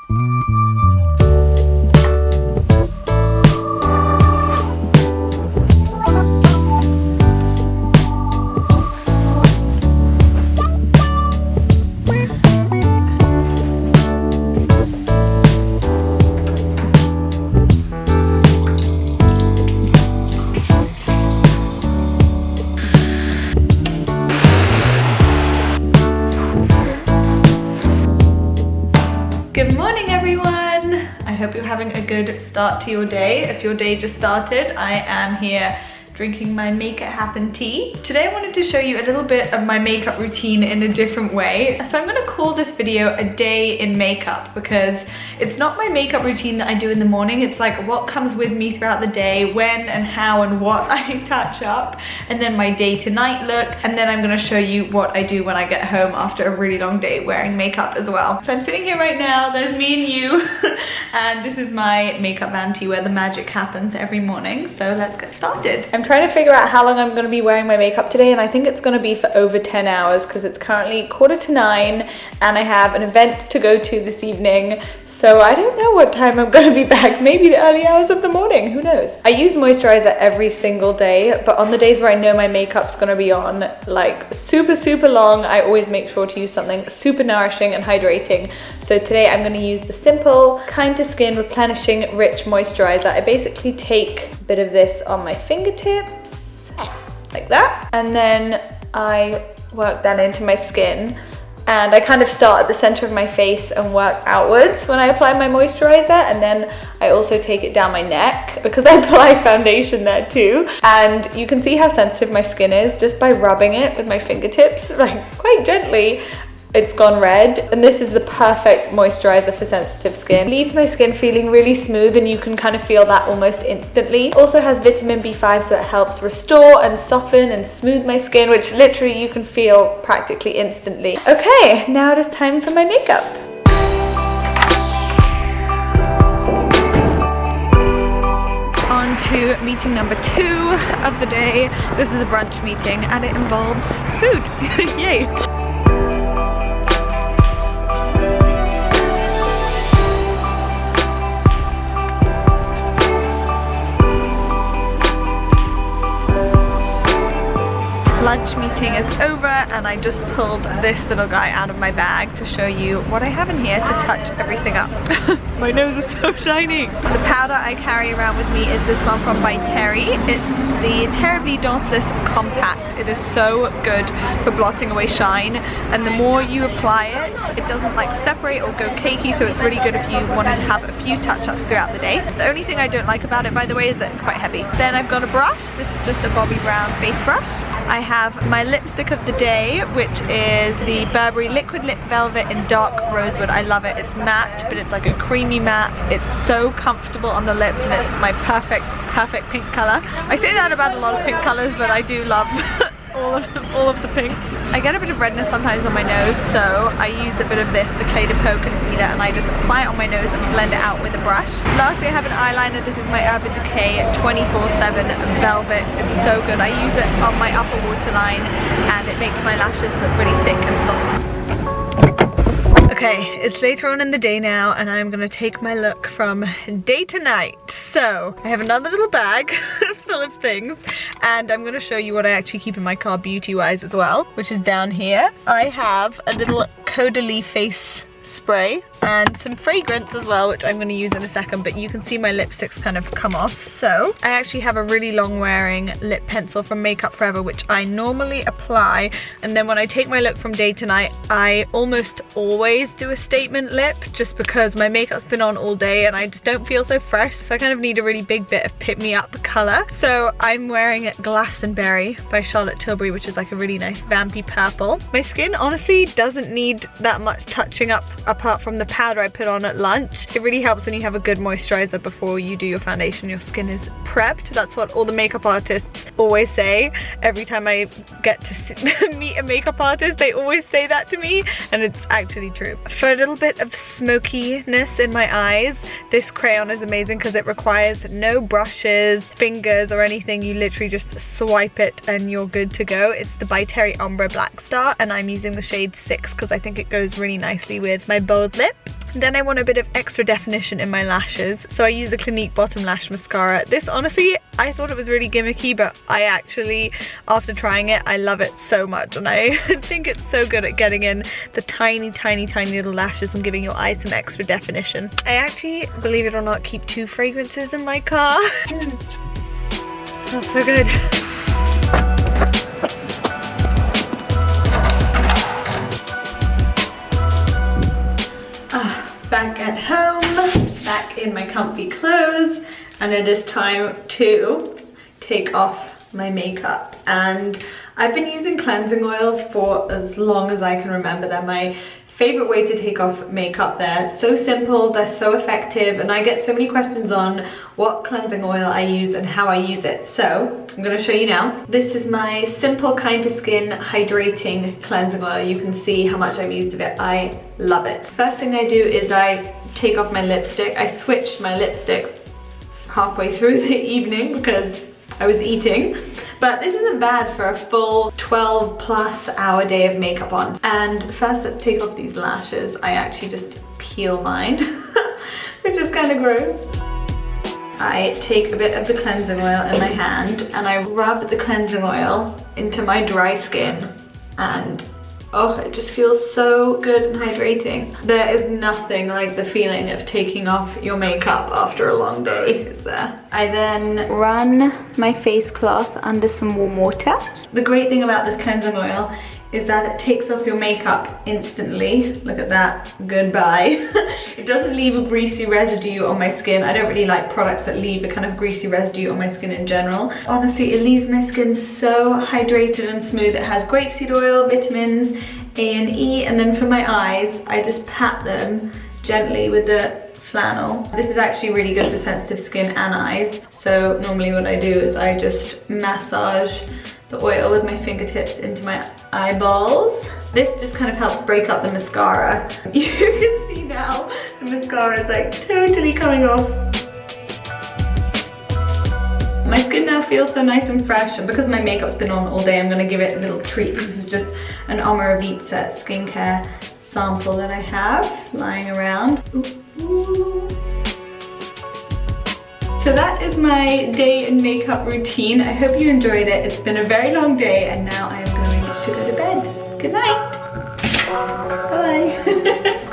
Good morning, everyone. I hope you're having a good start to your day. If your day just started, I am here drinking my Make It Happen tea. Today I wanted to show you a little bit of my makeup routine in a different way. So I'm gonna call this video a day in makeup because it's not my makeup routine that I do in the morning. It's like what comes with me throughout the day, when and how and what I touch up, and then my day to night look. And then I'm gonna show you what I do when I get home after a really long day wearing makeup as well. So I'm sitting here right now, there's me and you, and this is my makeup vanity where the magic happens every morning. So let's get started. I'm trying to figure out how long I'm going to be wearing my makeup today, and I think it's going to be for over 10 hours because it's currently 8:45 and I have an event to go to this evening, so I don't know what time I'm going to be back. Maybe the early hours of the morning, who knows. I use moisturizer every single day, but on the days where I know my makeup's going to be on like super long, I always make sure to use something super nourishing and hydrating. So today I'm going to use the simple kind to skin replenishing rich moisturizer. I basically take a bit of this on my fingertips like that, and then I work that into my skin, and I kind of start at the center of my face and work outwards when I apply my moisturizer, and then I also take it down my neck because I apply foundation there too. And you can see how sensitive my skin is just by rubbing it with my fingertips, like quite gently. It's gone red, and this is the perfect moisturizer for sensitive skin. It leaves my skin feeling really smooth, and you can kind of feel that almost instantly. Also has vitamin B5, so it helps restore and soften and smooth my skin, which literally you can feel practically instantly. Okay, now it is time for my makeup. On to meeting number 2 of the day. This is a brunch meeting and it involves food. Yay! Lunch meeting is over and I just pulled this little guy out of my bag to show you what I have in here to touch everything up. My nose is so shiny. The powder I carry around with me is this one from Decay. It's the Terribly Danceless Compact. It is so good for blotting away shine, and the more you apply it, it doesn't like separate or go cakey, so it's really good if you wanted to have a few touch-ups throughout the day. The only thing I don't like about it, by the way, is that it's quite heavy. Then I've got a brush. This is just a Bobbi Brown face brush. I have my lipstick of the day, which is the Burberry Liquid Lip Velvet in Dark Rosewood. I love it. It's matte, but it's like a creamy matte. It's so comfortable on the lips, and it's my perfect pink color. I say that about a lot of pink colors, but I do love all of the pinks. I get a bit of redness sometimes on my nose, so I use a bit of this, the Clay Depot concealer, and I just apply it on my nose and blend it out with a brush. Lastly, I have an eyeliner. This is my Urban Decay 24/7 Velvet. It's so good. I use it on my upper waterline, and it makes my lashes look really thick and full. Okay, it's later on in the day now, and I'm gonna take my look from day to night. So, I have another little bag full of things, and I'm gonna show you what I actually keep in my car beauty-wise as well, which is down here. I have a little Caudalie face spray and some fragrance as well, which I'm going to use in a second, but you can see my lipsticks kind of come off. So I actually have a really long wearing lip pencil from Makeup Forever, which I normally apply, and then when I take my look from day to night, I almost always do a statement lip, just because my makeup's been on all day and I just don't feel so fresh, so I kind of need a really big bit of pick me up colour. So I'm wearing Glastonbury by Charlotte Tilbury, which is like a really nice vampy purple. My skin honestly doesn't need that much touching up apart from the powder I put on at lunch. It really helps when you have a good moisturizer before you do your foundation. Your skin is prepped. That's what all the makeup artists always say. Every time I get to meet a makeup artist, they always say that to me, and it's actually true. For a little bit of smokiness in my eyes, this crayon is amazing because it requires no brushes, fingers or anything. You literally just swipe it and you're good to go. It's the By Terry Ombre Black Star, and I'm using the shade 6 because I think it goes really nicely with my bold lips. Then I want a bit of extra definition in my lashes, so I use the Clinique Bottom Lash Mascara. This, honestly, I thought it was really gimmicky, but I actually, after trying it, I love it so much, and I think it's so good at getting in the tiny, tiny, tiny little lashes and giving your eyes some extra definition. I actually, believe it or not, keep 2 fragrances in my car. Smells so good. Back at home, back in my comfy clothes, and it is time to take off my makeup. And I've been using cleansing oils for as long as I can remember. They're my favorite way to take off makeup. They're so simple, they're so effective, and I get so many questions on what cleansing oil I use and how I use it. So I'm gonna show you now. This is my Simple Kind to Skin Hydrating Cleansing Oil. You can see how much I've used of it. I love it. First thing I do is I take off my lipstick. I switched my lipstick halfway through the evening because I was eating. But this isn't bad for a full 12+ hour day of makeup on. And first, let's take off these lashes. I actually just peel mine, which is kind of gross. I take a bit of the cleansing oil in my hand and I rub the cleansing oil into my dry skin, and oh, it just feels so good and hydrating. There is nothing like the feeling of taking off your makeup after a long day, is there? I then run my face cloth under some warm water. The great thing about this cleansing oil is that it takes off your makeup instantly. Look at that, goodbye. It doesn't leave a greasy residue on my skin. I don't really like products that leave a kind of greasy residue on my skin in general. Honestly, it leaves my skin so hydrated and smooth. It has grapeseed oil, vitamins A and E, and then for my eyes, I just pat them gently with the flannel. This is actually really good for sensitive skin and eyes. So normally what I do is I just massage the oil with my fingertips into my eyeballs. This just kind of helps break up the mascara. You can see now the mascara is like totally coming off. My skin now feels so nice and fresh, and because my makeup's been on all day, I'm gonna give it a little treat. This is just an Omorovicza skincare sample that I have lying around. Ooh. So that is my day in makeup routine. I hope you enjoyed it. It's been a very long day, and now I am going to go to bed. Good night. Bye.